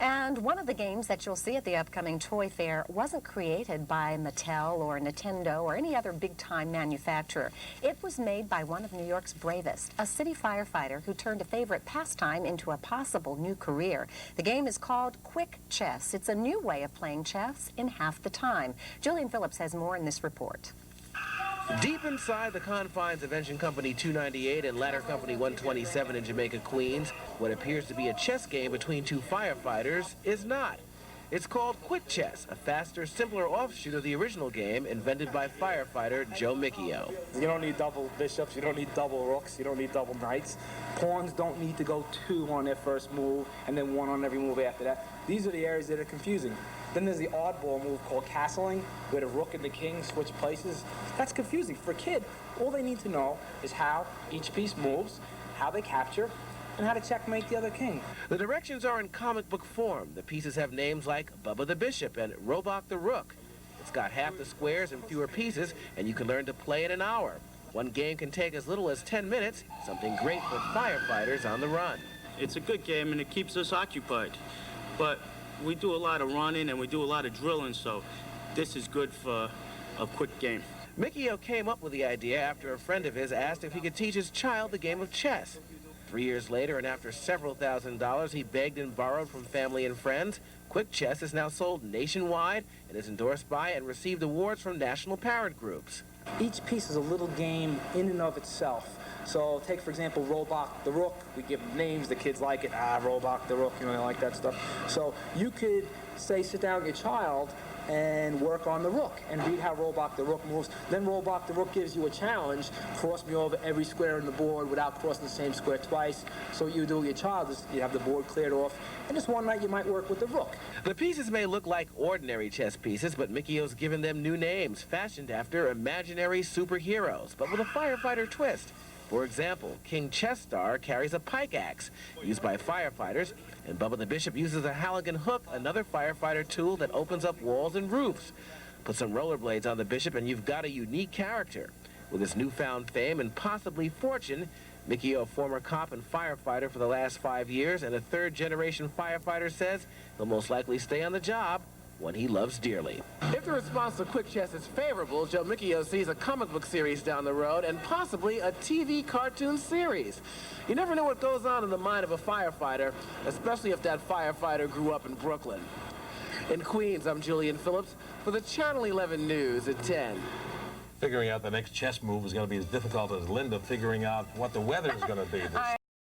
And one of the games that you'll see at the upcoming toy fair wasn't created by Mattel or Nintendo or any other big-time manufacturer. It was made by one of New York's bravest, a city firefighter who turned a favorite pastime into a possible new career. The game is called QuickChess. It's a new way of playing chess in half the time. Julian Phillips has more in this report. Deep inside the confines of Engine Company 298 and Ladder Company 127 in Jamaica, Queens, what appears to be a chess game between two firefighters is not. It's called QuickChess, a faster, simpler offshoot of the original game invented by firefighter Joe Miccio. You don't need double bishops, you don't need double rooks, you don't need double knights. Pawns don't need to go 2 on their first move and then 1 on every move after that. These are the areas that are confusing. Then there's the oddball move called castling, where the rook and the king switch places. That's confusing. For a kid, all they need to know is how each piece moves, how they capture, and how to checkmate the other king. The directions are in comic book form. The pieces have names like Bubba the Bishop and Robok the Rook. It's got half the squares and fewer pieces, and you can learn to play in an hour. One game can take as little as 10 minutes, something great for firefighters on the run. It's a good game, and it keeps us occupied. But we do a lot of running, and we do a lot of drilling, so this is good for a quick game. Miccio came up with the idea after a friend of his asked if he could teach his child the game of chess. 3 years later, and after several $1,000s he begged and borrowed from family and friends, QuickChess is now sold nationwide and is endorsed by and received awards from national parent groups. Each piece is a little game in and of itself. So take, for example, Robok the Rook. We give names, the kids like it. Robok the Rook, you know, they like that stuff. So you could, say, sit down with your child and work on the rook and read how Robok the Rook moves. Then Robok the Rook gives you a challenge, cross me over every square on the board without crossing the same square twice. So what you do with your child is you have the board cleared off, and just one night you might work with the rook. The pieces may look like ordinary chess pieces, but Miccio's given them new names, fashioned after imaginary superheroes, but with a firefighter twist. For example, King Chess Star carries a pike axe, used by firefighters, and Bubba the Bishop uses a Halligan hook, another firefighter tool that opens up walls and roofs. Put some rollerblades on the Bishop and you've got a unique character. With his newfound fame and possibly fortune, Miccio, a former cop and firefighter for the last 5 years, and a third-generation firefighter, says he'll most likely stay on the job, one he loves dearly. If the response to QuickChess is favorable, Joe Miccio sees a comic book series down the road and possibly a TV cartoon series. You never know what goes on in the mind of a firefighter, especially if that firefighter grew up in Brooklyn. In Queens, I'm Julian Phillips for the Channel 11 News at 10. Figuring out the next chess move is going to be as difficult as Linda figuring out what the weather is going to be.